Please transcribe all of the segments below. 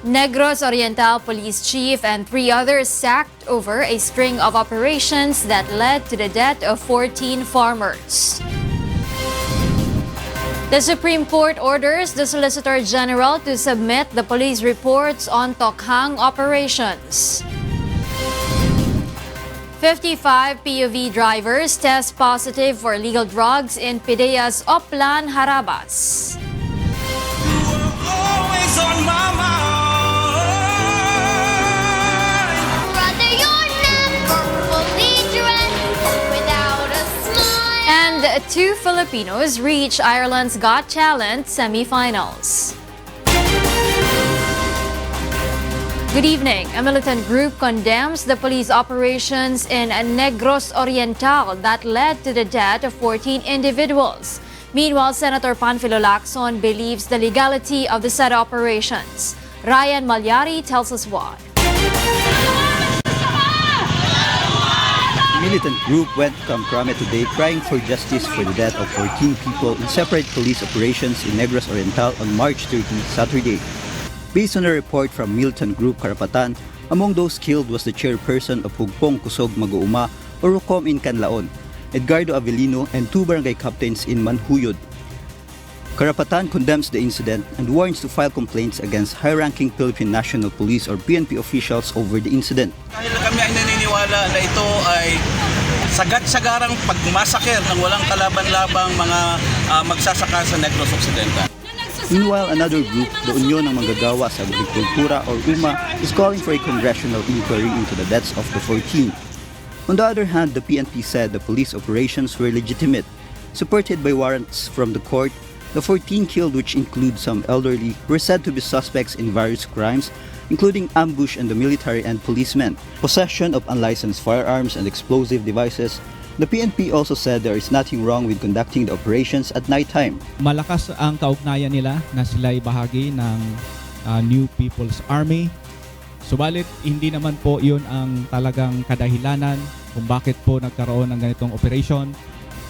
Negros Oriental Police Chief and 3 others sacked over a string of operations that led to the death of 14 farmers. The Supreme Court orders the Solicitor General to submit the police reports on Tokhang operations. 55 POV drivers test positive for illegal drugs in Pideas, Oplan, Harabas. And 2 Filipinos reach Ireland's Got Talent semifinals. Good evening. A militant group condemns the police operations in Negros Oriental that led to the death of 14 individuals. Meanwhile, Senator Panfilo Lacson believes the legality of the said operations. Ryan Malyari tells us why. The militant group went to Camprame today crying for justice for the death of 14 people in separate police operations in Negros Oriental on March 30, Saturday. Based on a report from militant group Karapatan, among those killed was the chairperson of Hugpong Kusog Mag-uuma or Hukom in Canlaon, Edgardo Avellino, and 2 barangay captains in Manhuyod. Karapatan condemns the incident and warns to file complaints against high-ranking Philippine National Police or PNP officials over the incident. Dahil kami ay naniniwala na ito ay sagad-sagarang pagmasaker ng walang kalaban-labang mga magsasaka sa Negros Occidental. Meanwhile, another group, the Union ng Manggagawa sa Agrikultura or UMA, is calling for a congressional inquiry into the deaths of the 14. On the other hand, the PNP said the police operations were legitimate. Supported by warrants from the court, the 14 killed, which include some elderly, were said to be suspects in various crimes, including ambush on the military and policemen, possession of unlicensed firearms and explosive devices. The PNP also said there is nothing wrong with conducting the operations at nighttime. Malakas ang kaugnayan nila na sila'y bahagi ng New People's Army. Subalit, hindi naman po yun ang talagang kadahilanan kung bakit po nagkaroon ng ganitong operation.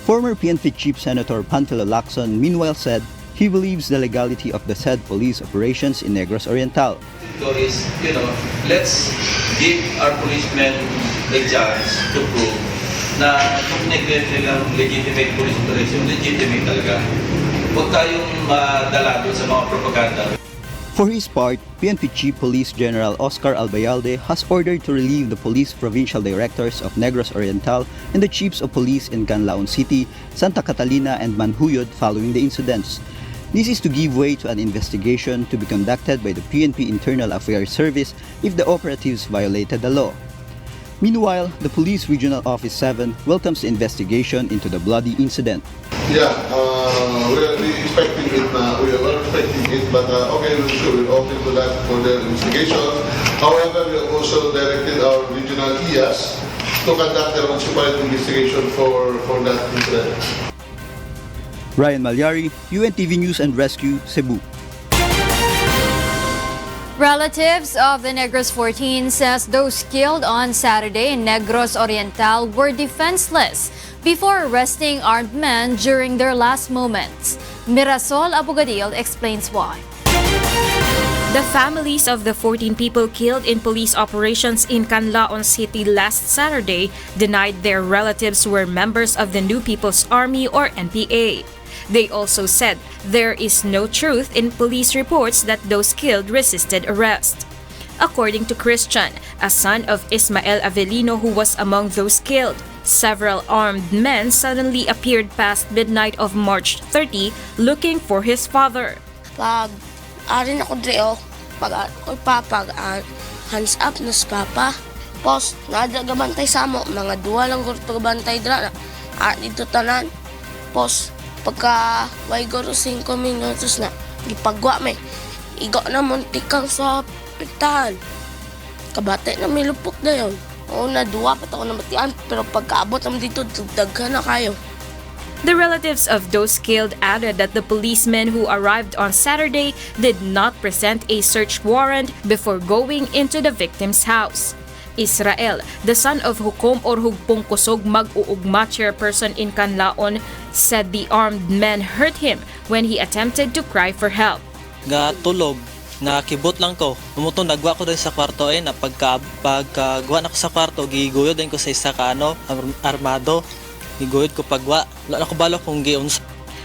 Former PNP Chief Senator Panfilo Lacson meanwhile said he believes the legality of the said police operations in Negros Oriental. So is, let's give our policemen a chance to prove na kung nag-legitimate police operation, legitimate talaga. Huwag tayong madala doon sa mga propaganda. For his part, PNP Chief Police General Oscar Albayalde has ordered to relieve the police provincial directors of Negros Oriental and the chiefs of police in Canlaon City, Santa Catalina, and Manhuyod following the incidents. This is to give way to an investigation to be conducted by the PNP Internal Affairs Service if the operatives violated the law. Meanwhile, the Police Regional Office 7 welcomes the investigation into the bloody incident. Yeah, we're expecting it now. We are expecting it, but okay, we're open to that for the investigation. However, we have also directed our regional IAS to conduct their own separate investigation for that incident. Ryan Malyari, UNTV News and Rescue, Cebu. Relatives of the Negros 14 says those killed on Saturday in Negros Oriental were defenseless before arresting armed men during their last moments. Mirasol Abogadil explains why. The families of the 14 people killed in police operations in Canlaon City last Saturday denied their relatives were members of the New People's Army or NPA. They also said there is no truth in police reports that those killed resisted arrest. According to Christian, a son of Ismael Avellino who was among those killed, several armed men suddenly appeared past midnight of March 30 looking for his father. Pag arin ako drio, pag hands up na si Papa. Pos, nadagabantay sa mo, mga duwa lang guro bantay dra. Dito tanan. Pos, pagka way guro 5 minutos na, gipagwa may. Igo na muntikang sa pintahan. Kabate na may lupok na yun. Oo na, duwa pa ako na matian, pero pagkaabot naman dito, dagdagan na kayo. The relatives of those killed added that the policemen who arrived on Saturday did not present a search warrant before going into the victim's house. Israel, the son of Hukom or Hugpong Kusog Mag-uugma chairperson in Canlaon, said the armed men hurt him when he attempted to cry for help. Gatulog nakibot lang ko. Umutong nagwa ko din sa kwarto na pagkagwa na ko sa kwarto, giguyod din ko sa isa ka armado. Giguyod ko pagwa. Wala na ko balo kung giunsa.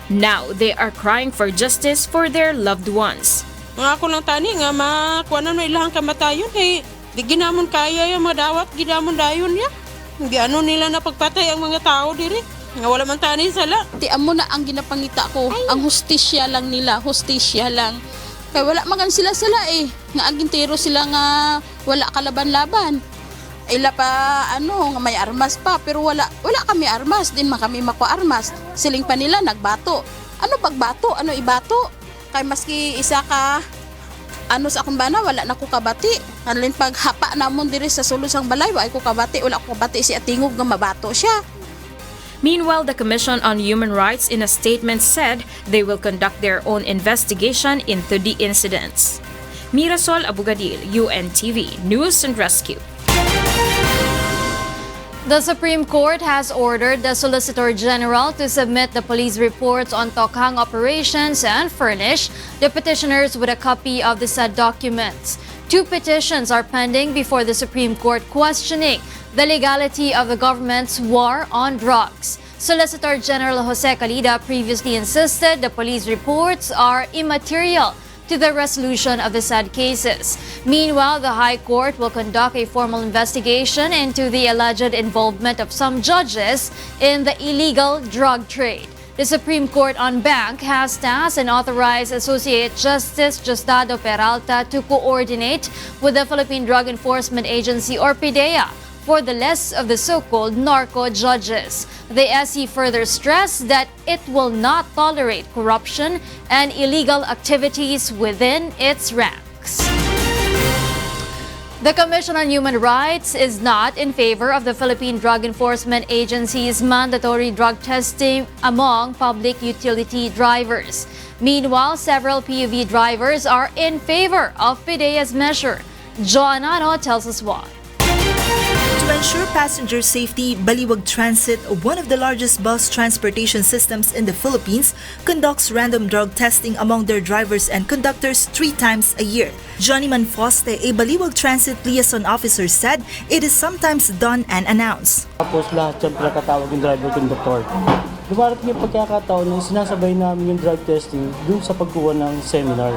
Now, they are crying for justice for their loved ones. Nga ako lang tani nga makuha na ilahang kamatayon kay di ginamon kaya yung mga dawat, ginamon dayon ya. Hindi ano nila na pagpatay ang mga tao diri. Nga wala man tani sala. Ti amo na ang ginapangita ko, ang hustisya lang nila, hustisya lang. Kay wala magan sila nga ang gintero sila nga wala kalaban-laban. Ila pa nga may armas pa pero wala kami armas din man kami makuha armas. Siling pa nila nagbato. Ano pagbato? Ano ibato? Kay maski isa ka sa akong bana wala na ko kabati. Halin paghapa namon diri sa sulod sang balay wa ko kabati, wala ko kabati si atingog nga mabato siya. Meanwhile, the Commission on Human Rights in a statement said they will conduct their own investigation into the incidents. Mirasol Abugadil, UNTV, News and Rescue. The Supreme Court has ordered the Solicitor General to submit the police reports on Tokhang operations and furnish the petitioners with a copy of the said documents. 2 petitions are pending before the Supreme Court questioning the legality of the government's war on drugs. Solicitor General Jose Calida previously insisted the police reports are immaterial to the resolution of the said cases. Meanwhile, the High Court will conduct a formal investigation into the alleged involvement of some judges in the illegal drug trade. The Supreme Court on Bank has tasked and authorized Associate Justice Justado Peralta to coordinate with the Philippine Drug Enforcement Agency or PDEA for the list of the so-called narco judges. The SE further stressed that it will not tolerate corruption and illegal activities within its ranks. The Commission on Human Rights is not in favor of the Philippine Drug Enforcement Agency's mandatory drug testing among public utility drivers. Meanwhile, several PUV drivers are in favor of PDEA's measure. Joanna tells us why. To ensure passenger safety, Baliwag Transit, one of the largest bus transportation systems in the Philippines, conducts random drug testing among their drivers and conductors 3 times a year. Johnny Manfoste, a Baliwag Transit liaison officer, said it is sometimes done and announced. Tapos lahat siyempre katawag yung driver-conductor. Dumarating yung pagkakataon na sinasabay namin yung drug testing dun sa pagkuha ng seminar.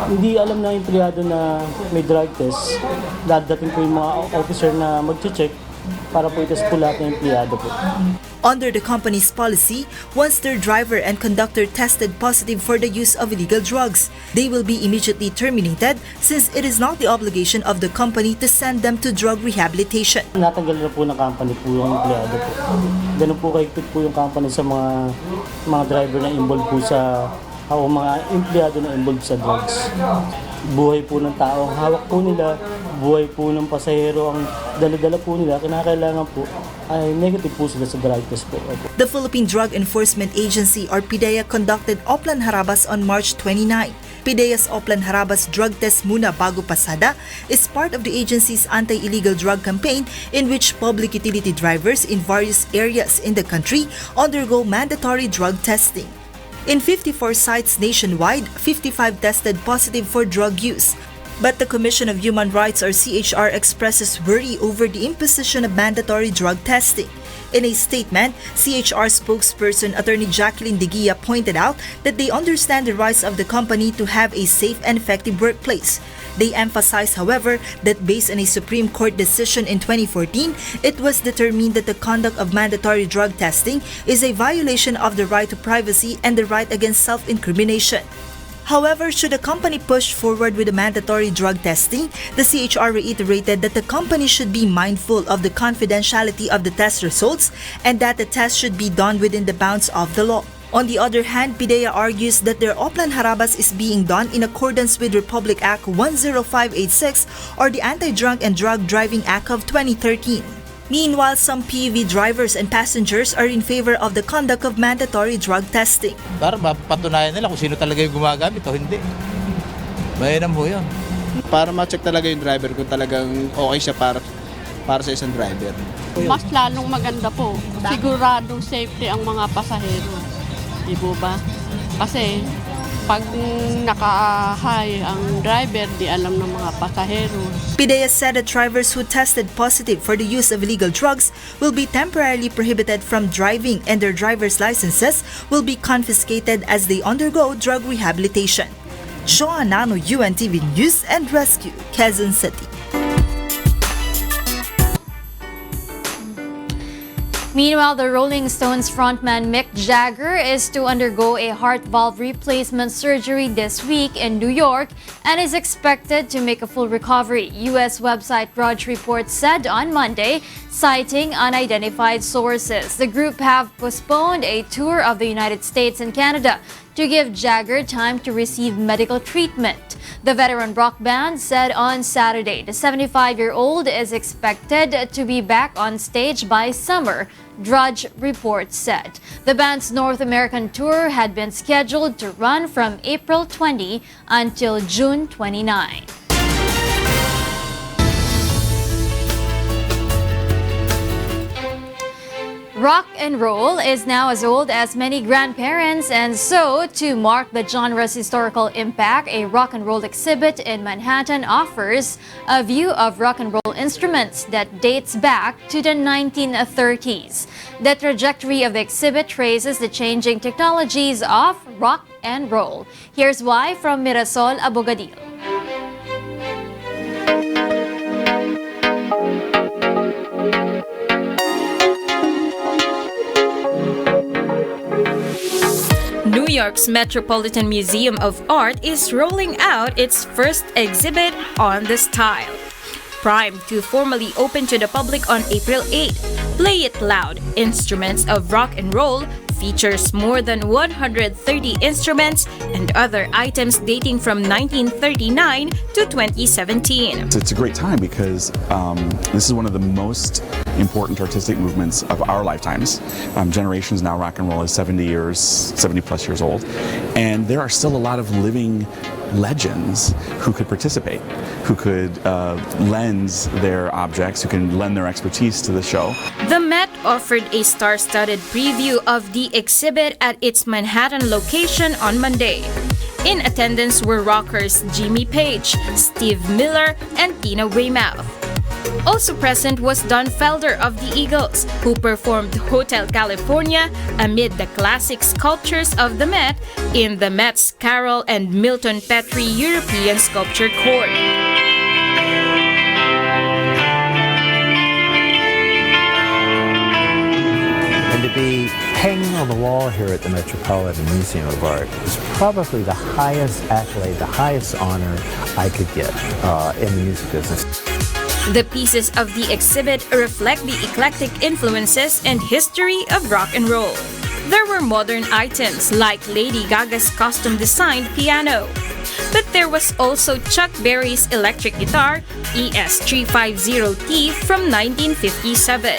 Hindi alam ng empleyado na may drug test. Dadating po yung mga officer na mag-check para po itas po lahat ng empleyado po. Under the company's policy, once their driver and conductor tested positive for the use of illegal drugs, they will be immediately terminated since it is not the obligation of the company to send them to drug rehabilitation. Natanggal na po ng company po yung empleyado po. Ganun po kahigpit po yung company sa mga driver na involved po sa o mga empleyado na involved sa drugs. Buhay po ng tao ang hawak po nila, buhay po ng pasahero ang dala-dala po nila, kinakailangan po ay negative po sila sa drug test po. The Philippine Drug Enforcement Agency or PDEA conducted Oplan Harabas on March 29. PDEA's Oplan Harabas Drug Test Muna Bago Pasada is part of the agency's anti-illegal drug campaign in which public utility drivers in various areas in the country undergo mandatory drug testing. In 54 sites nationwide, 55 tested positive for drug use. But the Commission of Human Rights or CHR expresses worry over the imposition of mandatory drug testing. In a statement, CHR spokesperson Attorney Jacqueline De Guia pointed out that they understand the rights of the company to have a safe and effective workplace. They emphasize, however, that based on a Supreme Court decision in 2014, it was determined that the conduct of mandatory drug testing is a violation of the right to privacy and the right against self-incrimination. However, should a company push forward with the mandatory drug testing, the CHR reiterated that the company should be mindful of the confidentiality of the test results and that the test should be done within the bounds of the law. On the other hand, PDEA argues that their Oplan Harabas is being done in accordance with Republic Act 10586 or the Anti-Drunk and Drug Driving Act of 2013. Meanwhile, some PUV drivers and passengers are in favor of the conduct of mandatory drug testing. Para mapatunayan nila kung sino talaga yung gumagamit o hindi. Mainam ho yun. Para ma-check talaga yung driver kung talagang okay siya para sa isang driver. Mas lalong maganda po. Siguradong safety ang mga pasahero. Di ba? Kasi Pag naka-high ang driver, di alam ng mga pasahero. PIDEA said that drivers who tested positive for the use of illegal drugs will be temporarily prohibited from driving and their driver's licenses will be confiscated as they undergo drug rehabilitation. Joanano, UNTV News and Rescue, Quezon City. Meanwhile, the Rolling Stones frontman Mick Jagger is to undergo a heart valve replacement surgery this week in New York and is expected to make a full recovery, U.S. website Drudge Report said on Monday, citing unidentified sources. The group have postponed a tour of the United States and Canada to give Jagger time to receive medical treatment. The veteran rock band said on Saturday the 75-year-old is expected to be back on stage by summer, Drudge Report said. The band's North American tour had been scheduled to run from April 20 until June 29. Rock and roll is now as old as many grandparents, and so, to mark the genre's historical impact, a rock and roll exhibit in Manhattan offers a view of rock and roll instruments that dates back to the 1930s. The trajectory of the exhibit traces the changing technologies of rock and roll. Here's why from Mirasol Abogadil. New York's Metropolitan Museum of Art is rolling out its first exhibit on the style. Primed to formally open to the public on April 8, Play It Loud, Instruments of Rock and Roll features more than 130 instruments and other items dating from 1939 to 2017. It's a great time because this is one of the most important artistic movements of our lifetimes. Generations now, rock and roll is 70 plus years old, and there are still a lot of living legends who could participate, who could lend their objects, who can lend their expertise to the show. The Met offered a star-studded preview of the exhibit at its Manhattan location on Monday. In attendance were rockers Jimmy Page, Steve Miller, and Tina Weymouth. Also present was Don Felder of the Eagles, who performed Hotel California amid the classic sculptures of the Met in the Met's Carroll and Milton Petrie European Sculpture Court. And to be hanging on the wall here at the Metropolitan Museum of Art is probably the highest accolade, the highest honor I could get in the music business. The pieces of the exhibit reflect the eclectic influences and history of rock and roll. There were modern items like Lady Gaga's custom-designed piano. But there was also Chuck Berry's electric guitar, ES350T from 1957.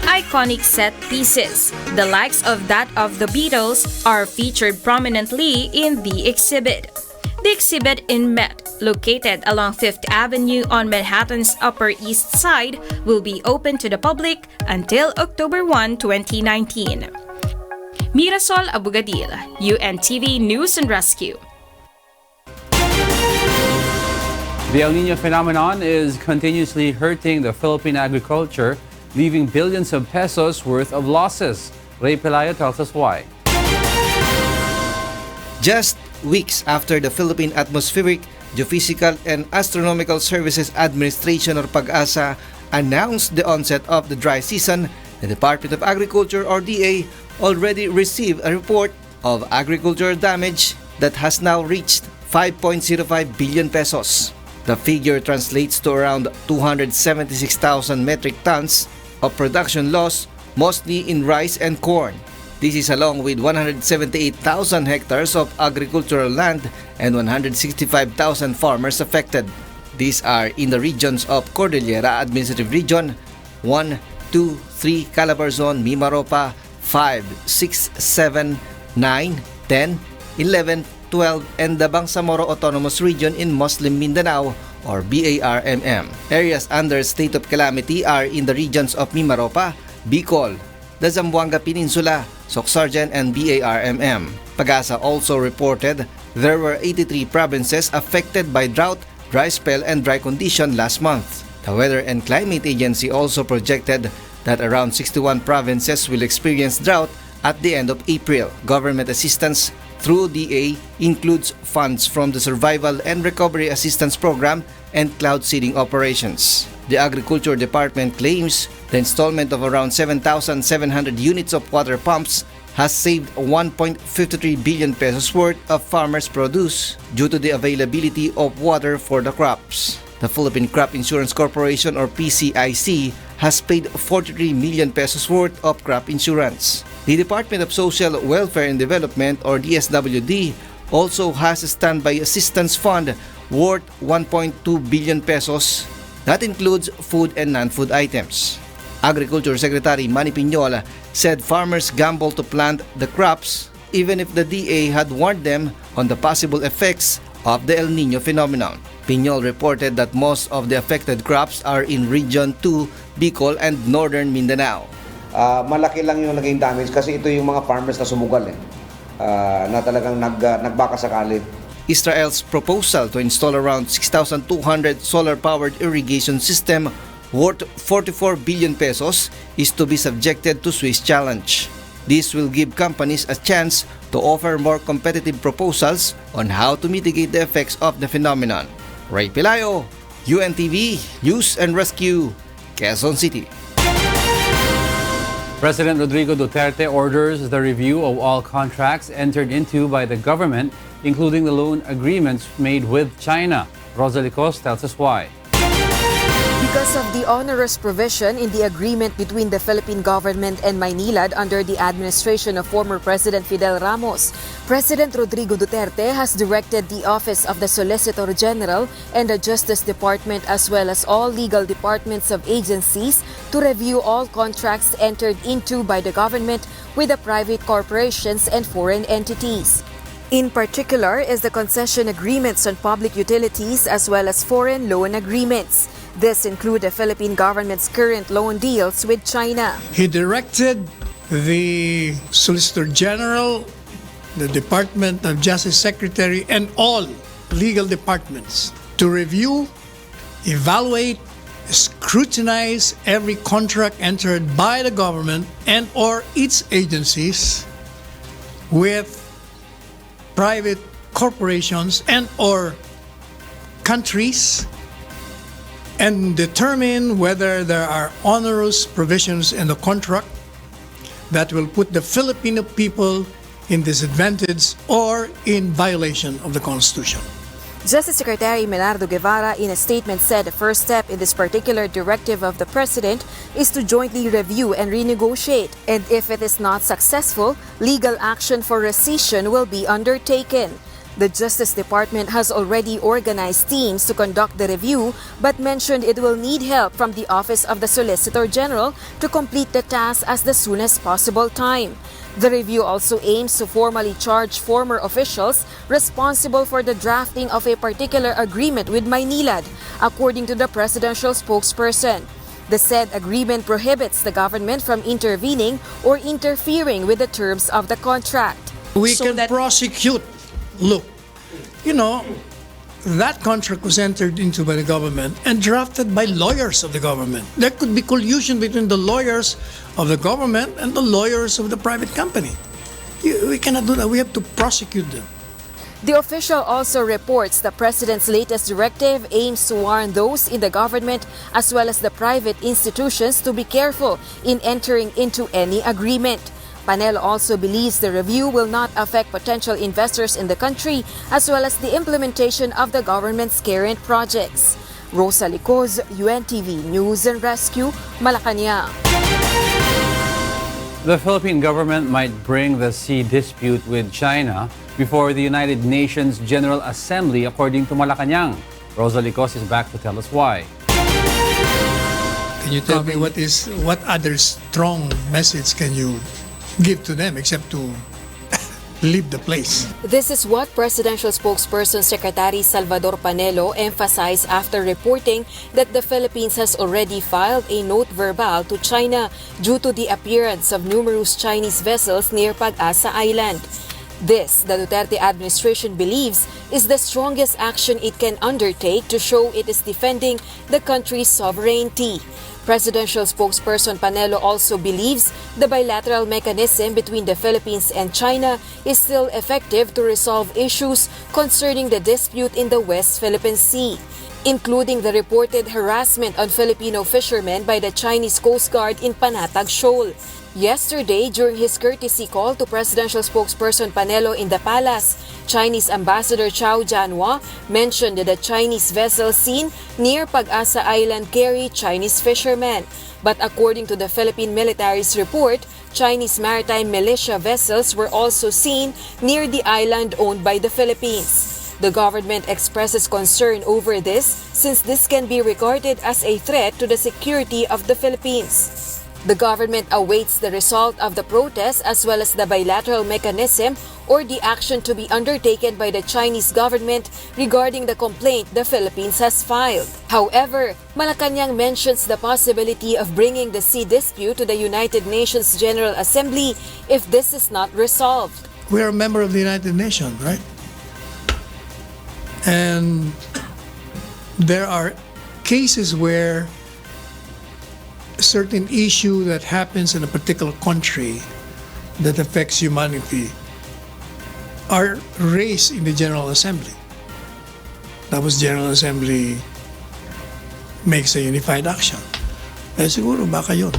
Iconic set pieces, the likes of that of the Beatles, are featured prominently in the exhibit. The exhibit in Met, located along Fifth Avenue on Manhattan's Upper East Side, will be open to the public until October 1, 2019. Mirasol Abogadil, UNTV News and Rescue. The El Niño phenomenon is continuously hurting the Philippine agriculture, leaving billions of pesos worth of losses. Ray Pelayo tells us why. Just weeks after the Philippine Atmospheric, Geophysical and Astronomical Services Administration or PAGASA announced the onset of the dry season, the Department of Agriculture or DA already received a report of agricultural damage that has now reached 5.05 billion pesos. The figure translates to around 276,000 metric tons of production loss, mostly in rice and corn. This is along with 178,000 hectares of agricultural land and 165,000 farmers affected. These are in the regions of Cordillera Administrative Region, 1, 2, 3, Calabarzon, Mimaropa, 5, 6, 7, 9, 10, 11, 12, and the Bangsamoro Autonomous Region in Muslim Mindanao or BARMM. Areas under state of calamity are in the regions of Mimaropa, Bicol, the Zamboanga Peninsula, Socsargen, and BARMM. Pag-asa also reported there were 83 provinces affected by drought, dry spell and dry condition last month. The Weather and Climate Agency also projected that around 61 provinces will experience drought at the end of April. Government assistance through DA includes funds from the Survival and Recovery Assistance Program and cloud seeding operations. The Agriculture Department claims the installment of around 7,700 units of water pumps has saved 1.53 billion pesos worth of farmers' produce due to the availability of water for the crops. The Philippine Crop Insurance Corporation or PCIC has paid 43 million pesos worth of crop insurance. The Department of Social Welfare and Development or DSWD also has a standby assistance fund worth 1.2 billion pesos that includes food and non-food items. Agriculture Secretary Manny Piñol said farmers gamble to plant the crops even if the DA had warned them on the possible effects of the El Nino phenomenon. Piñol reported that most of the affected crops are in Region 2, Bicol and Northern Mindanao. Malaki lang yung naging damage kasi ito yung mga farmers na sumugal na talagang nagbaka sakali. Israel's proposal to install around 6,200 solar-powered irrigation system worth 44 billion pesos is to be subjected to Swiss challenge. This will give companies a chance to offer more competitive proposals on how to mitigate the effects of the phenomenon. Ray Pelayo, UNTV, News and Rescue, Quezon City. President Rodrigo Duterte orders the review of all contracts entered into by the government, including the loan agreements made with China. Rosalie Cos tells us why. Because of the onerous provision in the agreement between the Philippine government and Maynilad under the administration of former President Fidel Ramos, President Rodrigo Duterte has directed the Office of the Solicitor General and the Justice Department as well as all legal departments of agencies to review all contracts entered into by the government with the private corporations and foreign entities. In particular is the concession agreements on public utilities as well as foreign loan agreements. This include the Philippine government's current loan deals with China. He directed the Solicitor General, the Department of Justice Secretary, and all legal departments to review, evaluate, scrutinize every contract entered by the government and or its agencies with private corporations and or countries and determine whether there are onerous provisions in the contract that will put the Filipino people in disadvantage or in violation of the Constitution. Justice Secretary Melardo Guevara in a statement said the first step in this particular directive of the President is to jointly review and renegotiate, and if it is not successful, legal action for rescission will be undertaken. The Justice Department has already organized teams to conduct the review but mentioned it will need help from the Office of the Solicitor General to complete the task as the soonest possible time. The review also aims to formally charge former officials responsible for the drafting of a particular agreement with Maynilad, according to the presidential spokesperson. The said agreement prohibits the government from intervening or interfering with the terms of the contract. We can prosecute. Look, that contract was entered into by the government and drafted by lawyers of the government. There could be collusion between the lawyers of the government and the lawyers of the private company. We cannot do that. We have to prosecute them. The official also reports the President's latest directive aims to warn those in the government as well as the private institutions to be careful in entering into any agreement. Panel also believes the review will not affect potential investors in the country as well as the implementation of the government's current projects. Rosa Licoz, UNTV News and Rescue, Malacanang. The Philippine government might bring the sea dispute with China before the United Nations General Assembly, according to Malacanang. Rosa Licoz is back to tell us why. Can you tell me what other strong message can you give to them except to leave the place? This is what Presidential Spokesperson Secretary Salvador Panelo emphasized after reporting that the Philippines has already filed a note verbal to China due to the appearance of numerous Chinese vessels near Pag-asa Island. This, the Duterte administration believes, is the strongest action it can undertake to show it is defending the country's sovereignty. Presidential spokesperson Panelo also believes the bilateral mechanism between the Philippines and China is still effective to resolve issues concerning the dispute in the West Philippine Sea, including the reported harassment on Filipino fishermen by the Chinese Coast Guard in Panatag Shoal. Yesterday, during his courtesy call to presidential spokesperson Panelo in the palace, Chinese Ambassador Chow Jianhua mentioned that the Chinese vessel seen near Pag-asa Island carry Chinese fishermen. But according to the Philippine military's report, Chinese maritime militia vessels were also seen near the island owned by the Philippines. The government expresses concern over this since this can be regarded as a threat to the security of the Philippines. The government awaits the result of the protest as well as the bilateral mechanism or the action to be undertaken by the Chinese government regarding the complaint the Philippines has filed. However, Malacanang mentions the possibility of bringing the sea dispute to the United Nations General Assembly if this is not resolved. We are a member of the United Nations, right? And there are cases where a certain issue that happens in a particular country that affects humanity are raised in the General Assembly. Tapos General Assembly makes a unified action. Eh siguro baka yun.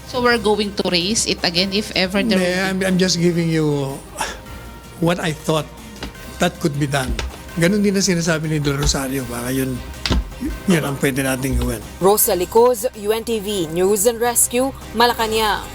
So we're going to raise it again if ever there will be... I'm just giving you what I thought that could be done. Ganun din na sinasabi ni Don Rosario, baka yun ang pwede natin gawin. Rosa Licoz, UNTV News and Rescue, Malacanang.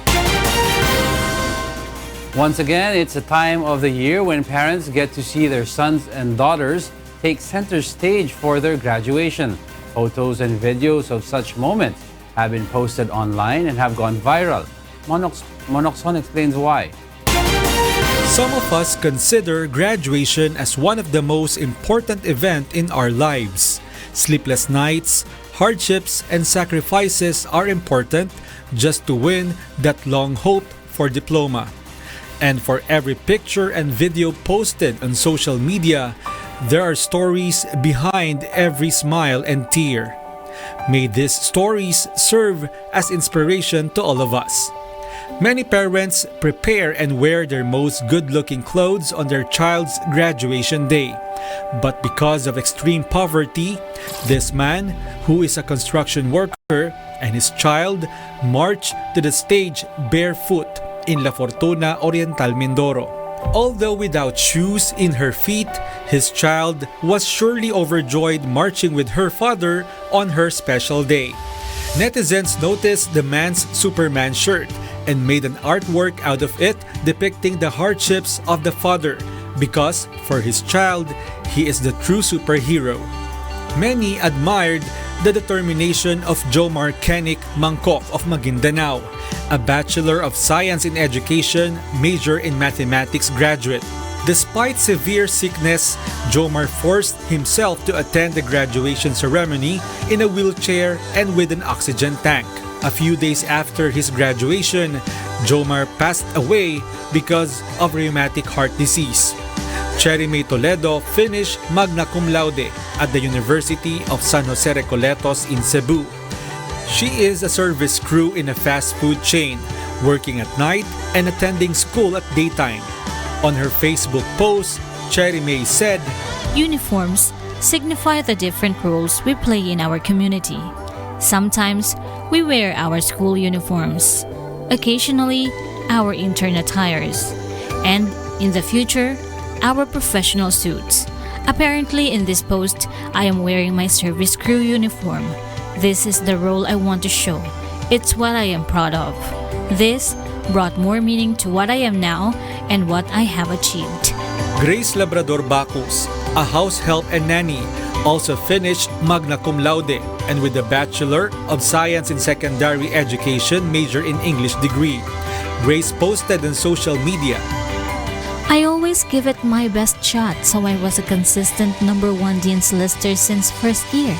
Once again, it's a time of the year when parents get to see their sons and daughters take center stage for their graduation. Photos and videos of such moments have been posted online and have gone viral. Monokson explains why. Some of us consider graduation as one of the most important events in our lives. Sleepless nights, hardships, and sacrifices are important just to win that long hoped for diploma. And for every picture and video posted on social media, there are stories behind every smile and tear. May these stories serve as inspiration to all of us. Many parents prepare and wear their most good-looking clothes on their child's graduation day. But because of extreme poverty, this man, who is a construction worker, and his child marched to the stage barefoot in La Fortuna Oriental, Mindoro. Although without shoes in her feet, his child was surely overjoyed marching with her father on her special day. Netizens noticed the man's Superman shirt and made an artwork out of it depicting the hardships of the father because, for his child, he is the true superhero. Many admired the determination of Jomar Kenik Mangkok of Maguindanao, a Bachelor of Science in Education, major in Mathematics graduate. Despite severe sickness, Jomar forced himself to attend the graduation ceremony in a wheelchair and with an oxygen tank. A few days after his graduation, Jomar passed away because of rheumatic heart disease. Cherry May Toledo finished magna cum laude at the University of San Jose Recoletos in Cebu. She is a service crew in a fast food chain, working at night and attending school at daytime. On her Facebook post, Cherry May said, "Uniforms signify the different roles we play in our community. Sometimes we wear our school uniforms, occasionally our intern attires, and in the future, our professional suits. Apparently in this post, I am wearing my service crew uniform. This is the role I want to show. It's what I am proud of. This brought more meaning to what I am now and what I have achieved." Grace Labrador Bacus, a house help and nanny, also finished magna cum laude and with a Bachelor of Science in Secondary Education major in English degree. Grace posted on social media, "I always give it my best shot, so I was a consistent #1 Dean's Lister since first year.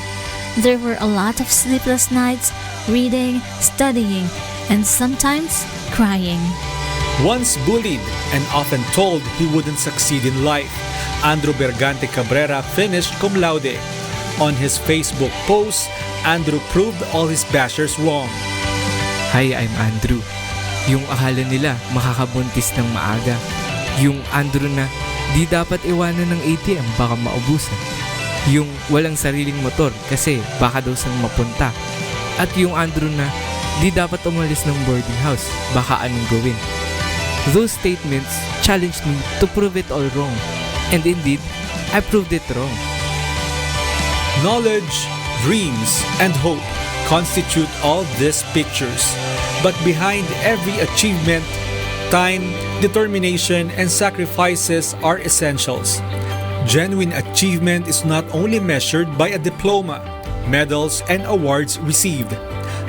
There were a lot of sleepless nights, reading, studying, and sometimes crying. Once bullied and often told he wouldn't succeed in life, Andrew Bergante Cabrera finished cum laude. On his Facebook post, Andrew proved all his bashers wrong. Hi, I'm Andrew. Yung akala nila makakabuntis ng maaga. Yung Andrew na di dapat iwanan ng ATM baka maubusan. Yung walang sariling motor kasi baka daw saan mapunta. At yung Andrew na di dapat umalis ng boarding house baka anong gawin. Those statements challenged me to prove it all wrong. And indeed, I proved it wrong. Knowledge, dreams, and hope constitute all these pictures. But behind every achievement, time, determination, and sacrifices are essentials. Genuine achievement is not only measured by a diploma, medals, and awards received.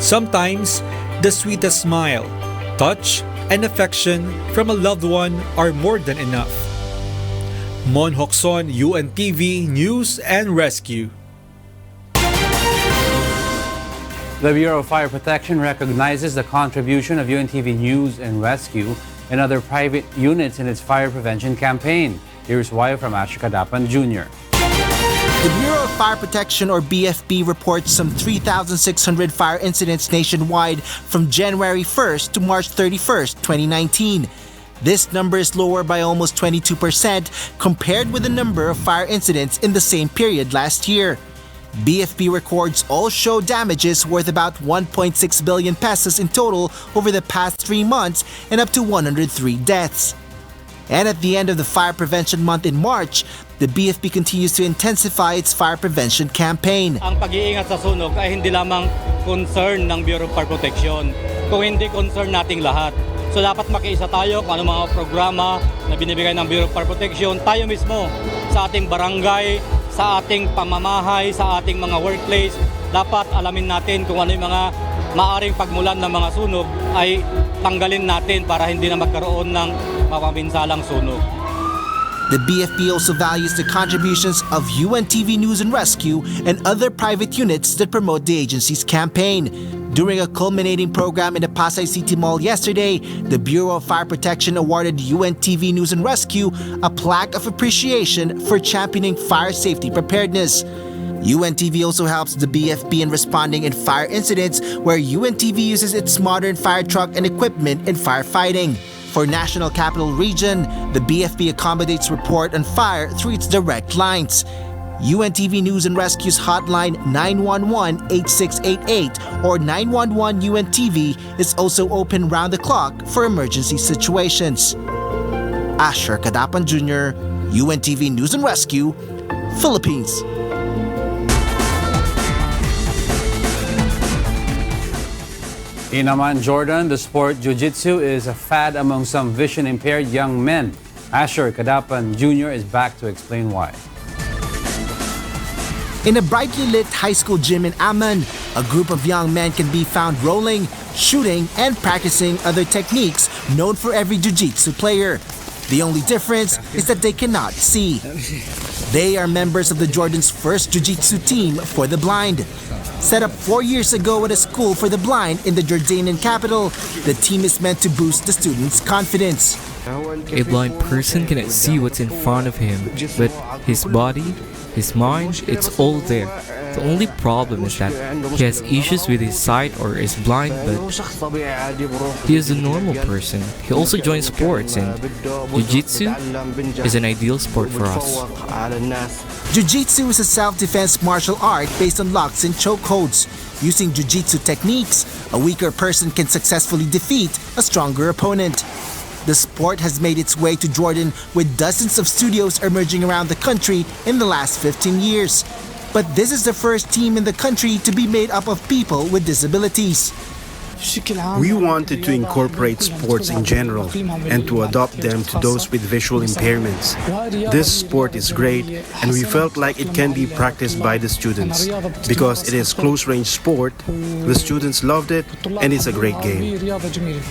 Sometimes, the sweetest smile, touch, and affection from a loved one are more than enough. Mon Hokson, UNTV News and Rescue. The Bureau of Fire Protection recognizes the contribution of UNTV News and Rescue and other private units in its fire prevention campaign. Here's why from Asher Kadapan Jr. The Bureau of Fire Protection, or BFP, reports some 3,600 fire incidents nationwide from January 1st to March 31st, 2019. This number is lower by almost 22% compared with the number of fire incidents in the same period last year. BFP records all show damages worth about 1.6 billion pesos in total over the past 3 months and up to 103 deaths. And at the end of the Fire Prevention Month in March, the BFP continues to intensify its fire prevention campaign. Ang pag-iingat sa sunog ay hindi lamang concern ng Bureau of Fire Protection, kung hindi concern nating lahat. So dapat makiisa tayo kung ano mga programa na binibigay ng Bureau of Fire Protection, tayo mismo sa ating barangay, sa ating pamamahay, sa ating mga workplace, dapat alamin natin kung ano yung mga maaring pagmulan ng mga sunog ay tanggalin natin para hindi na magkaroon ng mapaminsalang sunog. The BFP also values the contributions of UNTV News and Rescue and other private units that promote the agency's campaign. During a culminating program in the Pasay City Mall yesterday, the Bureau of Fire Protection awarded UNTV News and Rescue a plaque of appreciation for championing fire safety preparedness. UNTV also helps the BFP in responding in fire incidents where UNTV uses its modern fire truck and equipment in firefighting. For National Capital Region, the BFP accommodates report on fire through its direct lines. UNTV News and Rescue's hotline 911-8688 or 911-UNTV is also open round the clock for emergency situations. Asher Kadapan Jr., UNTV News and Rescue, Philippines. In Amman, Jordan, the sport jiu-jitsu is a fad among some vision-impaired young men. Asher Kadapan Jr. is back to explain why. In a brightly lit high school gym in Amman, a group of young men can be found rolling, shooting, and practicing other techniques known for every jiu-jitsu player. The only difference is that they cannot see. They are members of the Jordan's first jiu-jitsu team for the blind. Set up 4 years ago at a school for the blind in the Jordanian capital, the team is meant to boost the students' confidence. A blind person cannot see what's in front of him, but his body, his mind, it's all there. The only problem is that he has issues with his sight or is blind, but he is a normal person. He also joins sports, and Jiu-Jitsu is an ideal sport for us. Jiu-Jitsu is a self-defense martial art based on locks and chokeholds. Using Jiu-Jitsu techniques, a weaker person can successfully defeat a stronger opponent. The sport has made its way to Jordan with dozens of studios emerging around the country in the last 15 years. But this is the first team in the country to be made up of people with disabilities. We wanted to incorporate sports in general and to adopt them to those with visual impairments. This sport is great, and we felt like it can be practiced by the students. Because it is close-range sport, the students loved it, and it's a great game.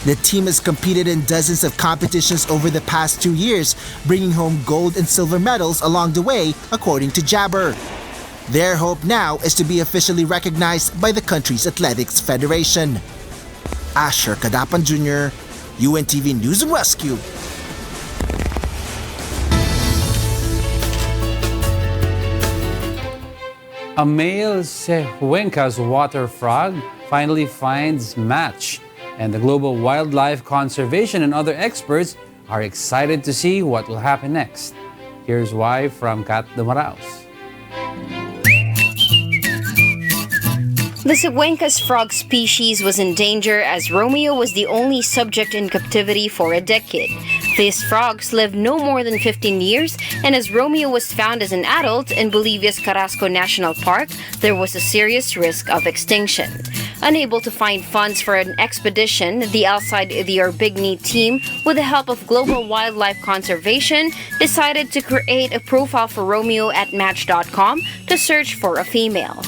The team has competed in dozens of competitions over the past 2 years, bringing home gold and silver medals along the way, according to Jabber. Their hope now is to be officially recognized by the country's athletics federation. Asher Kadapan Jr., UNTV News and Rescue. A male Sehuenca's water frog finally finds match, and the global wildlife conservation and other experts are excited to see what will happen next. Here's why from Kat Dumaraos. The Sehuenca's frog species was in danger as Romeo was the only subject in captivity for a decade. These frogs live no more than 15 years, and as Romeo was found as an adult in Bolivia's Carrasco National Park, there was a serious risk of extinction. Unable to find funds for an expedition, the Outside the Orbigny team, with the help of Global Wildlife Conservation, decided to create a profile for Romeo at Match.com to search for a female.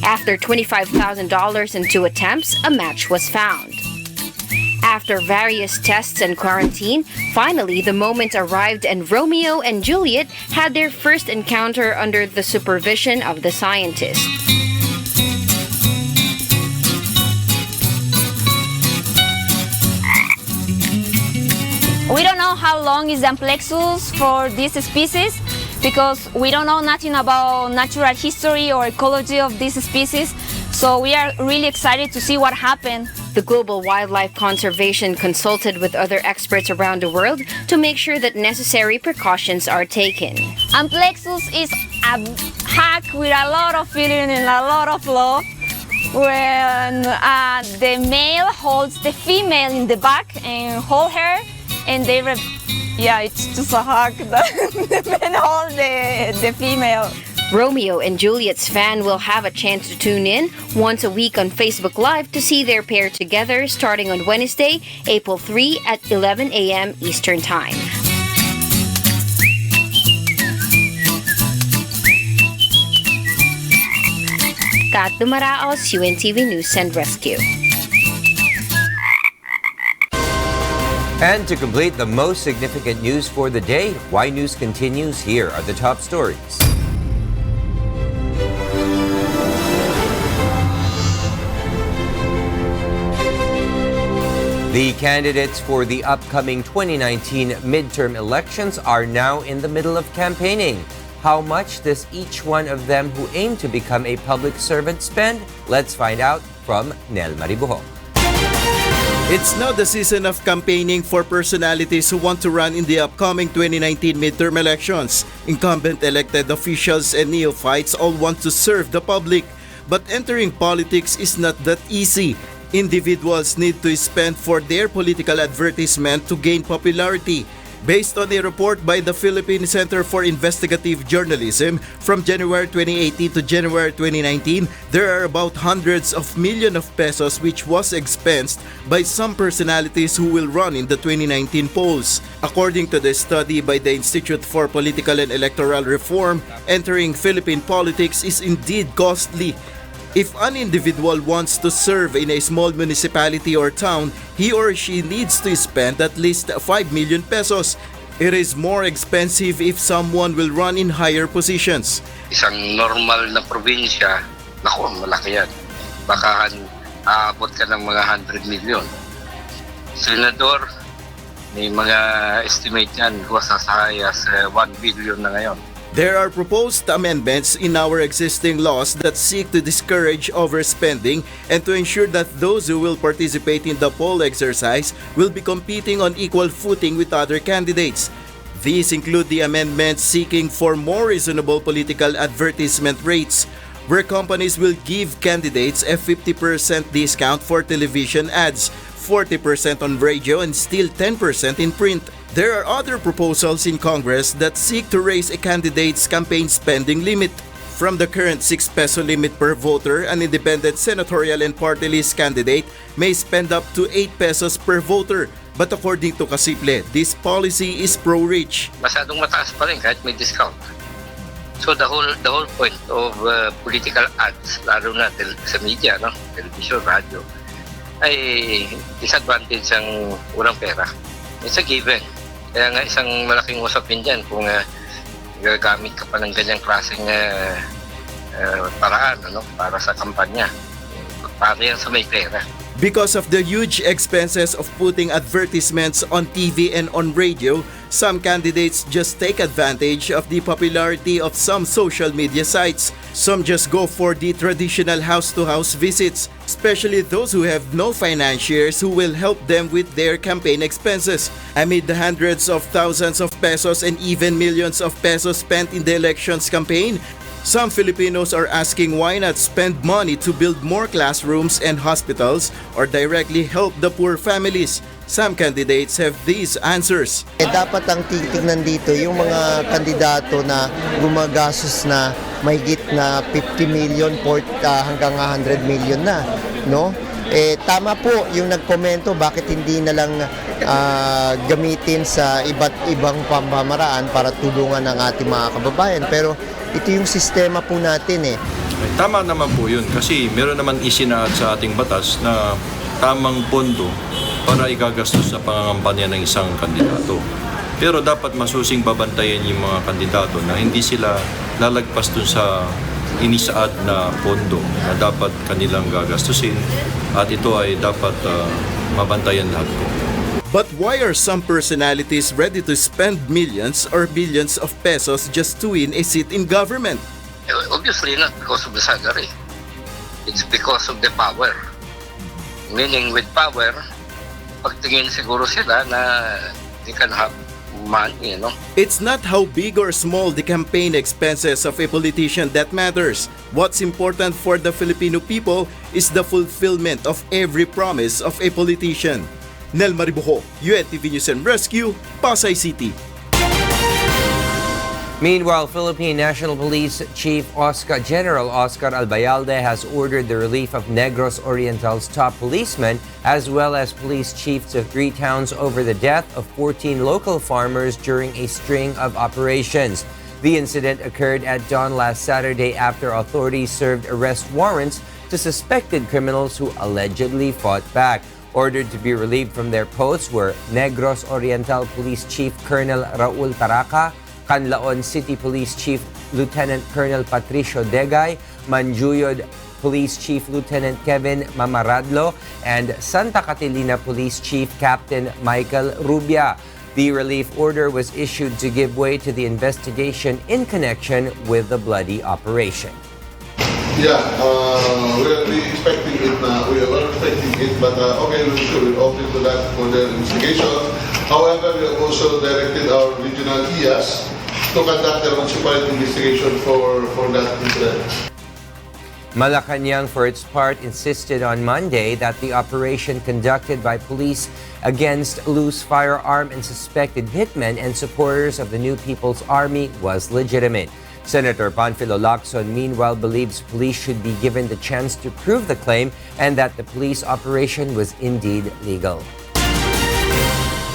After $25,000 in 2 attempts, a match was found. After various tests and quarantine, finally the moment arrived and Romeo and Juliet had their first encounter under the supervision of the scientist. We don't know how long is the amplexus for this species because we don't know nothing about natural history or ecology of this species. So we are really excited to see what happened. The Global Wildlife Conservation consulted with other experts around the world to make sure that necessary precautions are taken. Amplexus is a hawk with a lot of feeling and a lot of love. When the male holds the female in the back and hold her, and it's just a hug that the men hold the female. Romeo and Juliet's fan will have a chance to tune in once a week on Facebook Live to see their pair together starting on Wednesday, April 3 at 11 a.m. Eastern Time. Kat Dumaraos, UNTV News and Rescue. And to complete the most significant news for the day, Y News continues. Here are the top stories. The candidates for the upcoming 2019 midterm elections are now in the middle of campaigning. How much does each one of them who aim to become a public servant spend? Let's find out from Nel Maribuho. It's now the season of campaigning for personalities who want to run in the upcoming 2019 midterm elections. Incumbent elected officials and neophytes all want to serve the public. But entering politics is not that easy. Individuals need to spend for their political advertisement to gain popularity. Based on a report by the Philippine Center for Investigative Journalism, from January 2018 to January 2019, there are about hundreds of millions of pesos which was expensed by some personalities who will run in the 2019 polls. According to the study by the Institute for Political and Electoral Reform, entering Philippine politics is indeed costly. If an individual wants to serve in a small municipality or town, he or she needs to spend at least 5 million pesos. It is more expensive if someone will run in higher positions. Isang normal na probinsya, naku, malaki yan. Baka aabot ka ng mga 100 million. Senador, may mga estimate yan, sasaya sa 1 billion na ngayon. There are proposed amendments in our existing laws that seek to discourage overspending and to ensure that those who will participate in the poll exercise will be competing on equal footing with other candidates. These include the amendments seeking for more reasonable political advertisement rates, where companies will give candidates a 50% discount for television ads, 40% on radio, and still 10% in print. There are other proposals in Congress that seek to raise a candidate's campaign spending limit. From the current 6 peso limit per voter, an independent senatorial and party list candidate may spend up to 8 pesos per voter. But according to Kasiple, this policy is pro-rich. Masyadong mataas pa rin kahit may discount. So the whole point of political ads, lalo na sa media, no? Television, radio, ay disadvantage ang walang pera. It's a given. Kaya nga isang malaking usapin dyan kung gagamit ka pa ng ganyang klaseng paraan para sa kampanya. Para yan sa may pera. Because of the huge expenses of putting advertisements on TV and on radio, some candidates just take advantage of the popularity of some social media sites. Some just go for the traditional house-to-house visits, especially those who have no financiers who will help them with their campaign expenses. Amid the hundreds of thousands of pesos and even millions of pesos spent in the elections campaign, some Filipinos are asking why not spend money to build more classrooms and hospitals or directly help the poor families. Some candidates have these answers. Dapat ang titignan dito yung mga kandidato na gumagastos na mahigit na 50 million hanggang 100 million na, no? Tama po yung nagkomento bakit hindi na lang gamitin sa iba't ibang pamamaraan para tulungan ang ating mga kababayan. Pero ito yung sistema po natin . Tama naman po yun kasi meron naman isinaad sa ating batas na tamang pondo para igagastos sa pangangampanya ng isang kandidato. Pero dapat masusing babantayan yung mga kandidato na hindi sila lalagpas dun sa inisaad na pondo na dapat kanilang gagastusin at ito ay dapat mabantayan lahat po. But why are some personalities ready to spend millions or billions of pesos just to win a seat in government? Obviously not because of the salary. It's because of the power. Meaning with power, pagtingin siguro sila na they can have money, It's not how big or small the campaign expenses of a politician that matters. What's important for the Filipino people is the fulfillment of every promise of a politician. Nel Maribojo, UNTV News and Rescue, Pasay City. Meanwhile, Philippine National Police Chief General Oscar Albayalde has ordered the relief of Negros Oriental's top policemen as well as police chiefs of 3 towns over the death of 14 local farmers during a string of operations. The incident occurred at dawn last Saturday after authorities served arrest warrants to suspected criminals who allegedly fought back. Ordered to be relieved from their posts were Negros Oriental Police Chief Colonel Raul Taraca, Canlaon City Police Chief Lieutenant Colonel Patricio Degay, Manjuyod Police Chief Lieutenant Kevin Mamaradlo, and Santa Catalina Police Chief Captain Michael Rubia. The relief order was issued to give way to the investigation in connection with the bloody operation. Yeah, we'll be expecting it now. We are expecting it, but okay, we'll open to that for the investigation. However, we have also directed our regional IAS to conduct their own separate investigation for that incident. Malacanang, for its part, insisted on Monday that the operation conducted by police against loose firearm and suspected hitmen and supporters of the New People's Army was legitimate. Senator Panfilo Lacson, meanwhile, believes police should be given the chance to prove the claim and that the police operation was indeed legal.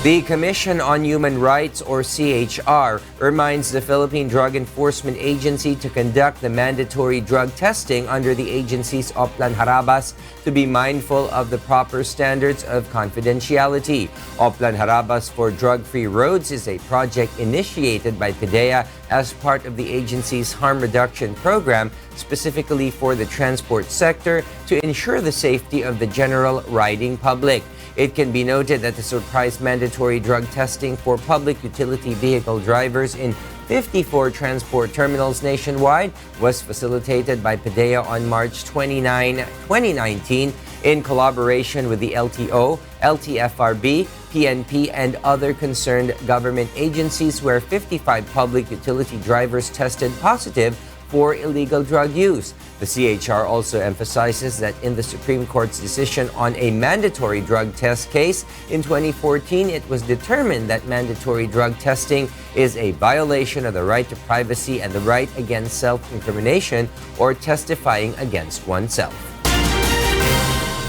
The Commission on Human Rights, or CHR, reminds the Philippine Drug Enforcement Agency to conduct the mandatory drug testing under the agency's Oplan Harabas to be mindful of the proper standards of confidentiality. Oplan Harabas for Drug-Free Roads is a project initiated by PDEA as part of the agency's harm reduction program, specifically for the transport sector to ensure the safety of the general riding public. It can be noted that the surprise mandatory drug testing for public utility vehicle drivers in 54 transport terminals nationwide was facilitated by PDEA on March 29, 2019 in collaboration with the LTO, LTFRB, PNP, and other concerned government agencies where 55 public utility drivers tested positive for illegal drug use. The CHR also emphasizes that in the Supreme Court's decision on a mandatory drug test case in 2014, it was determined that mandatory drug testing is a violation of the right to privacy and the right against self-incrimination or testifying against oneself.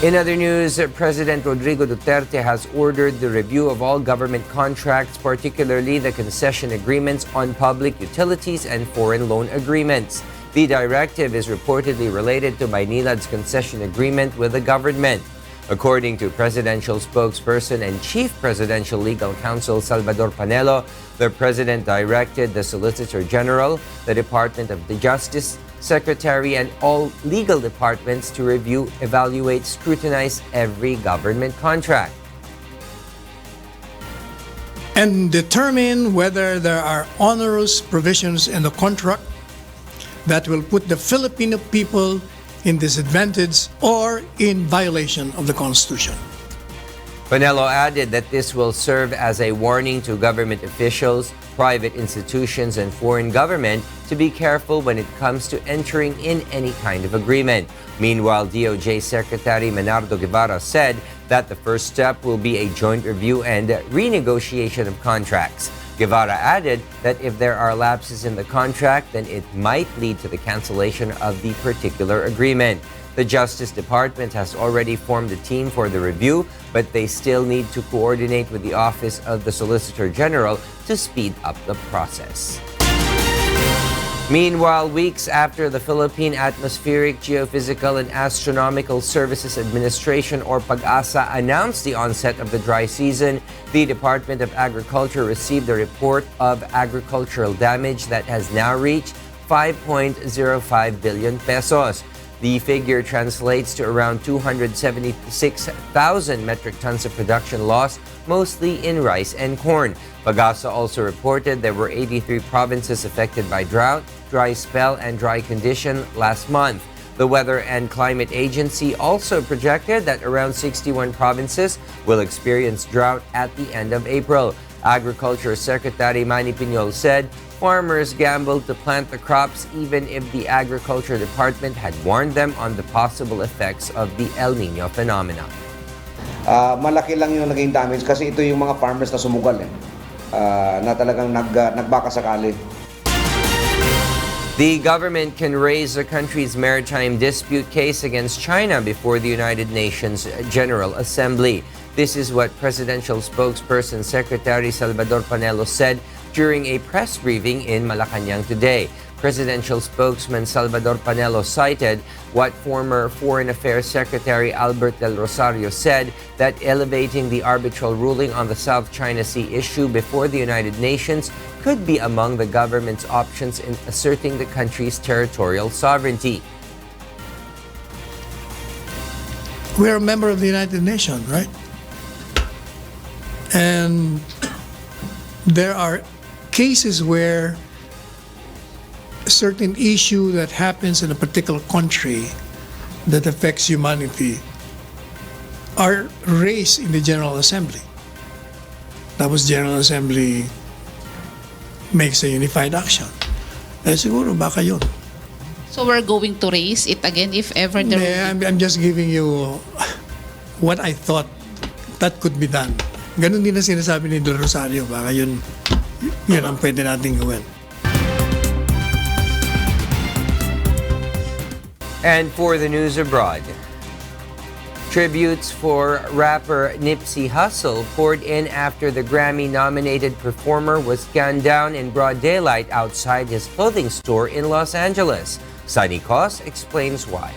In other news, President Rodrigo Duterte has ordered the review of all government contracts, particularly the concession agreements on public utilities and foreign loan agreements. The directive is reportedly related to Maynilad concession agreement with the government. According to presidential spokesperson and Chief Presidential Legal Counsel Salvador Panelo, the President directed the Solicitor General, the Department of Justice, secretary, and all legal departments to review, evaluate, scrutinize every government contract. And determine whether there are onerous provisions in the contract that will put the Filipino people in disadvantage or in violation of the Constitution. Panelo added that this will serve as a warning to government officials, private institutions, and foreign government to be careful when it comes to entering in any kind of agreement. Meanwhile, DOJ Secretary Menardo Guevara said that the first step will be a joint review and renegotiation of contracts. Guevara added that if there are lapses in the contract, then it might lead to the cancellation of the particular agreement. The Justice Department has already formed a team for the review, but they still need to coordinate with the Office of the Solicitor General to speed up the process. Meanwhile, weeks after the Philippine Atmospheric, Geophysical, and Astronomical Services Administration, or PAGASA, announced the onset of the dry season, the Department of Agriculture received a report of agricultural damage that has now reached 5.05 billion pesos. The figure translates to around 276,000 metric tons of production loss, mostly in rice and corn. PAGASA also reported there were 83 provinces affected by drought, dry spell, and dry condition last month. The Weather and Climate Agency also projected that around 61 provinces will experience drought at the end of April. Agriculture Secretary Manny Piñol said farmers gambled to plant the crops even if the Agriculture Department had warned them on the possible effects of the El Nino phenomena. Malaki lang yung naging damage kasi ito yung mga farmers na sumugal na talagang nagbakasakali. The government can raise the country's maritime dispute case against China before the United Nations General Assembly. This is what Presidential Spokesperson Secretary Salvador Panelo said during a press briefing in Malacanang today. Presidential spokesman Salvador Panelo cited what former Foreign Affairs Secretary Albert Del Rosario said, that elevating the arbitral ruling on the South China Sea issue before the United Nations could be among the government's options in asserting the country's territorial sovereignty. We're a member of the United Nations, right? And there are cases where a certain issue that happens in a particular country that affects humanity are raised in the General Assembly. Tapos General Assembly makes a unified action. Siguro baka yun. So we're going to raise it again if ever there will be... I'm just giving you what I thought that could be done. Ganun din ang sinasabi ni Del Rosario, baka yun ang pwede natin gawin. And for the news abroad, tributes for rapper Nipsey Hussle poured in after the Grammy-nominated performer was gunned down in broad daylight outside his clothing store in Los Angeles. Sunny Cos explains why.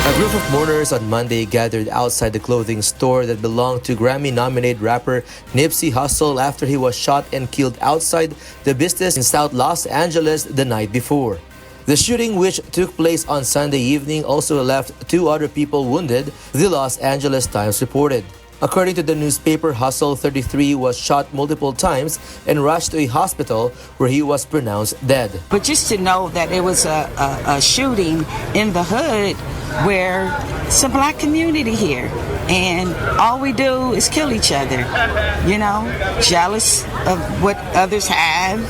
A group of mourners on Monday gathered outside the clothing store that belonged to Grammy-nominated rapper Nipsey Hussle after he was shot and killed outside the business in South Los Angeles the night before. The shooting, which took place on Sunday evening, also left 2 other people wounded, the Los Angeles Times reported. According to the newspaper, Hussle, 33, was shot multiple times and rushed to a hospital where he was pronounced dead. But just to know that it was a shooting in the hood where it's a black community here, and all we do is kill each other, jealous of what others have.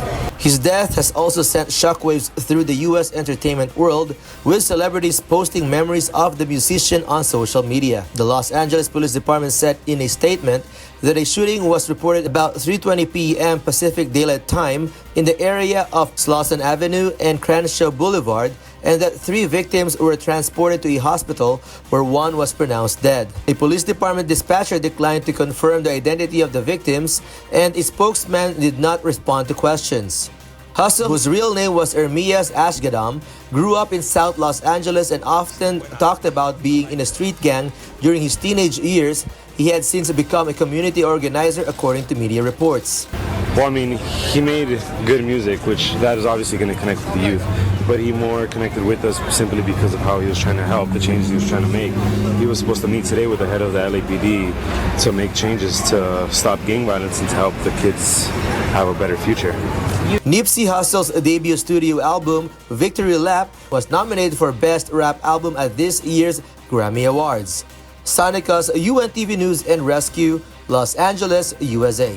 His death has also sent shockwaves through the U.S. entertainment world, with celebrities posting memories of the musician on social media. The Los Angeles Police Department said in a statement that a shooting was reported about 3:20 p.m. Pacific Daylight Time in the area of Slauson Avenue and Crenshaw Boulevard, and that 3 victims were transported to a hospital where 1 was pronounced dead. A police department dispatcher declined to confirm the identity of the victims, and a spokesman did not respond to questions. Hussle, whose real name was Ermias Ashgadam, grew up in South Los Angeles and often talked about being in a street gang during his teenage years. He had since become a community organizer, according to media reports. Well, I mean, he made good music, which that is obviously going to connect with the youth. But he more connected with us simply because of how he was trying to help, the changes he was trying to make. He was supposed to meet today with the head of the LAPD to make changes to stop gang violence and to help the kids have a better future. Nipsey Hussle's debut studio album, Victory Lap, was nominated for Best Rap Album at this year's Grammy Awards. Sonica's UNTV News and Rescue, Los Angeles, USA.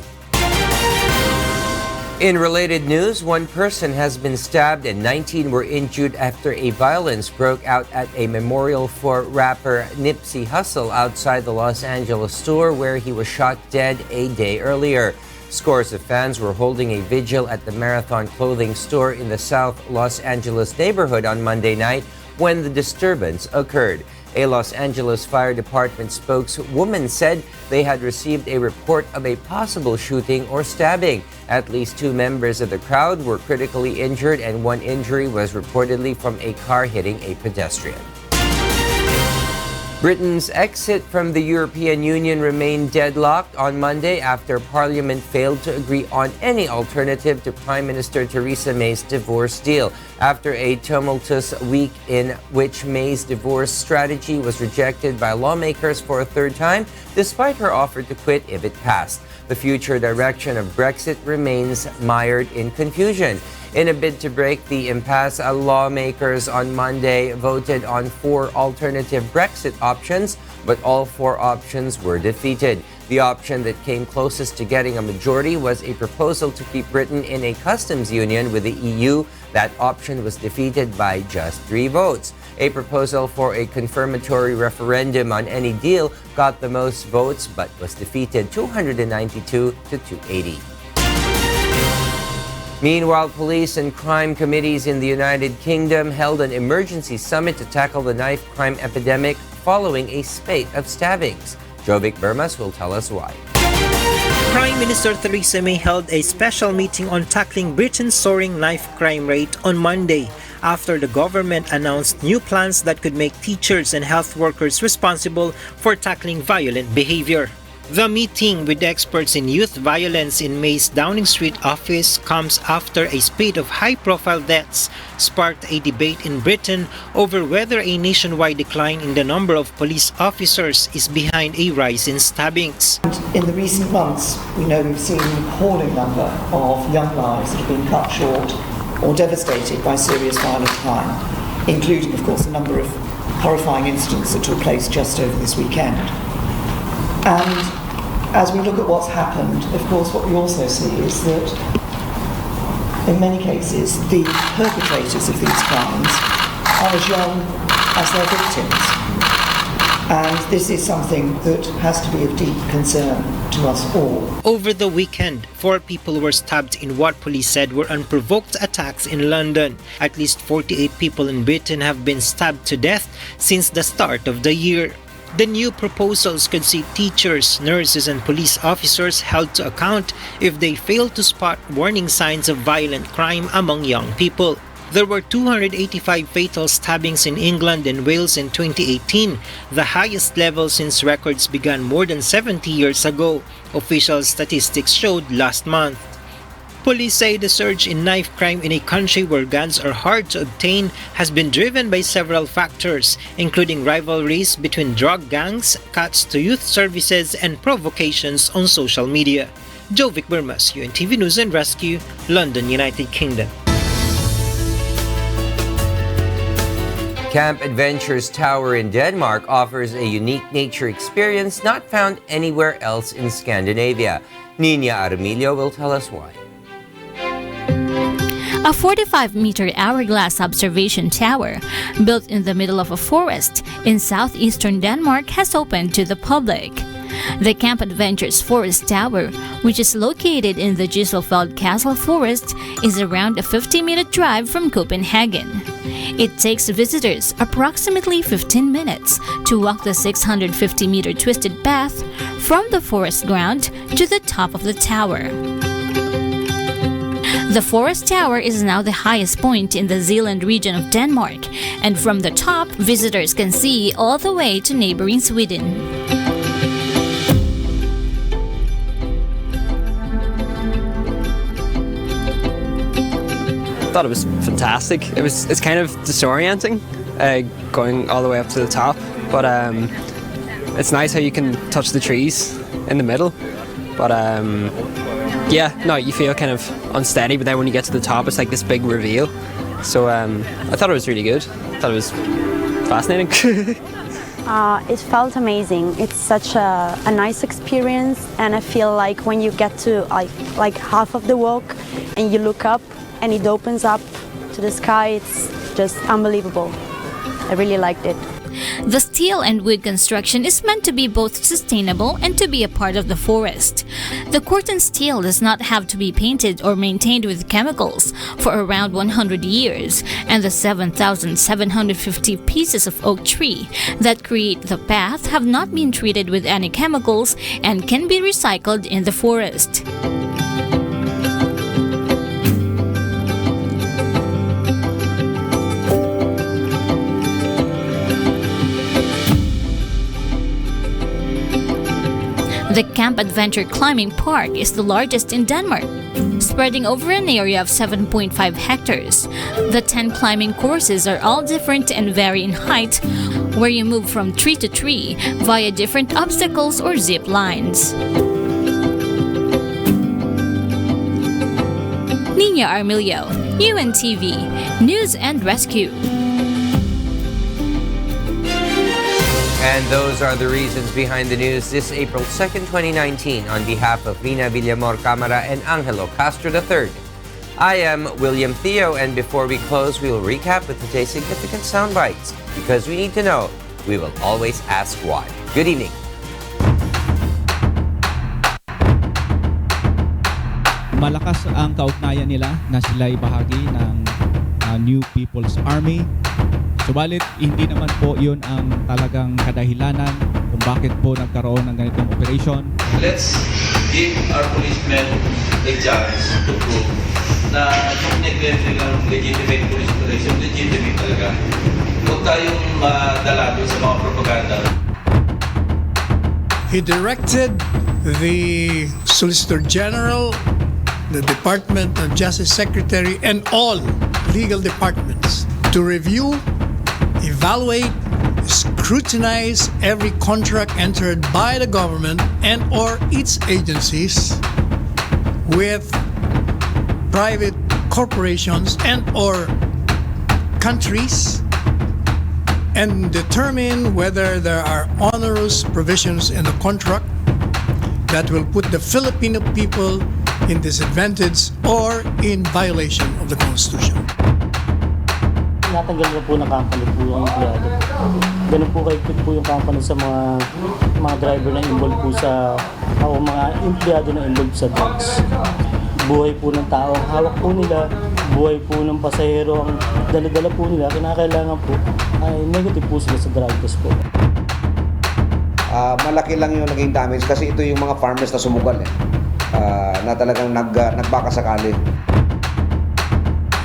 In related news, one person has been stabbed and 19 were injured after a violence broke out at a memorial for rapper Nipsey Hussle outside the Los Angeles store where he was shot dead a day earlier. Scores of fans were holding a vigil at the Marathon clothing store in the South Los Angeles neighborhood on Monday night when the disturbance occurred. A Los Angeles Fire Department spokeswoman said they had received a report of a possible shooting or stabbing. At least 2 members of the crowd were critically injured and 1 injury was reportedly from a car hitting a pedestrian. Britain's exit from the European Union remained deadlocked on Monday after Parliament failed to agree on any alternative to Prime Minister Theresa May's divorce deal. After a tumultuous week in which May's divorce strategy was rejected by lawmakers for a 3rd time, despite her offer to quit if it passed. The future direction of Brexit remains mired in confusion. In a bid to break the impasse, lawmakers on Monday voted on 4 alternative Brexit options, but all 4 options were defeated. The option that came closest to getting a majority was a proposal to keep Britain in a customs union with the EU. That option was defeated by just 3 votes. A proposal for a confirmatory referendum on any deal got the most votes but was defeated 292 to 280. Meanwhile, police and crime committees in the United Kingdom held an emergency summit to tackle the knife crime epidemic following a spate of stabbings. Jovic Burmas will tell us why. Prime Minister Theresa May held a special meeting on tackling Britain's soaring knife crime rate on Monday after the government announced new plans that could make teachers and health workers responsible for tackling violent behavior. The meeting with experts in youth violence in May's Downing Street office comes after a spate of high-profile deaths sparked a debate in Britain over whether a nationwide decline in the number of police officers is behind a rise in stabbings. In the recent months, we know we've seen an appalling number of young lives that have been cut short or devastated by serious violent crime, including, of course, a number of horrifying incidents that took place just over this weekend. And as we look at what's happened, of course, what we also see is that in many cases, the perpetrators of these crimes are as young as their victims. And this is something that has to be of deep concern to us all. Over the weekend, 4 people were stabbed in what police said were unprovoked attacks in London. At least 48 people in Britain have been stabbed to death since the start of the year. The new proposals could see teachers, nurses, and police officers held to account if they fail to spot warning signs of violent crime among young people. There were 285 fatal stabbings in England and Wales in 2018, the highest level since records began more than 70 years ago, official statistics showed last month. Police say the surge in knife crime in a country where guns are hard to obtain has been driven by several factors, including rivalries between drug gangs, cuts to youth services, and provocations on social media. Jovic Burmas, UNTV News and Rescue, London, United Kingdom. Camp Adventures Tower in Denmark offers a unique nature experience not found anywhere else in Scandinavia. Nina Armilio will tell us why. A 45-meter hourglass observation tower built in the middle of a forest in southeastern Denmark has opened to the public. The Camp Adventures Forest Tower, which is located in the Gisselfeld Castle Forest, is around a 50-minute drive from Copenhagen. It takes visitors approximately 15 minutes to walk the 650-meter twisted path from the forest ground to the top of the tower. The forest tower is now the highest point in the Zealand region of Denmark, and from the top, visitors can see all the way to neighboring Sweden. thought it was fantastic. It's kind of disorienting, going all the way up to the top, but it's nice how you can touch the trees in the middle. But yeah, no, you feel kind of unsteady, but then when you get to the top, it's like this big reveal. So I thought it was really good. I thought it was fascinating. It felt amazing. It's such a nice experience, and I feel like when you get to like half of the walk and you look up and it opens up to the sky, it's just unbelievable. I really liked it. The steel and wood construction is meant to be both sustainable and to be a part of the forest. The corten steel does not have to be painted or maintained with chemicals for around 100 years, and the 7,750 pieces of oak tree that create the path have not been treated with any chemicals and can be recycled in the forest. The Camp Adventure Climbing Park is the largest in Denmark, spreading over an area of 7.5 hectares. The 10 climbing courses are all different and vary in height, where you move from tree to tree via different obstacles or zip lines. Nina Armilio, UNTV, News and Rescue. And those are the reasons behind the news this April 2nd, 2019. On behalf of Rina Villamor Camara and Angelo Castro III, I am William Theo, and before we close, we will recap with today's significant sound bites. Because we need to know, we will always ask why. Good evening. Malakas ang kaugnayan nila na sila'y bahagi ng New People's Army. Subalit, hindi naman po yun ang talagang kadahilanan kung bakit po nagkaroon ng ganitong operation. Let's give our policemen a chance to prove na yung neglect nilang legitimate police operation, legitimate talaga. Huwag tayong madala doon sa mga propaganda. He directed the Solicitor General, the Department of Justice Secretary, and all legal departments to review, evaluate, scrutinize every contract entered by the government and or its agencies with private corporations and or countries, and determine whether there are onerous provisions in the contract that will put the Filipino people in disadvantage or in violation of the Constitution. Natanggal na po ng company po yung empleyado. Ganun po kaigpit po yung company sa mga driver na involved po sa o mga empleyado na involved sa drugs. Buhay po ng tao ang hawak po nila, buhay po ng pasahero ang dala-dala po nila, kinakailangan po ay negative po sila sa drug test po. Malaki lang yung naging damage kasi ito yung mga farmers na sumugal na talagang nagbakasakali.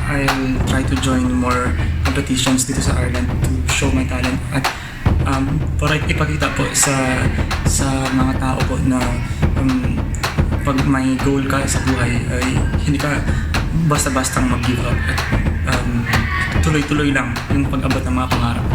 I'll try to join more competitions dito sa Ireland to show my talent at para ipakita po sa mga tao po na pag may goal ka sa buhay ay hindi ka basta-bastang mag-give up at tuloy-tuloy lang yung pag-abot ng mga pangarap.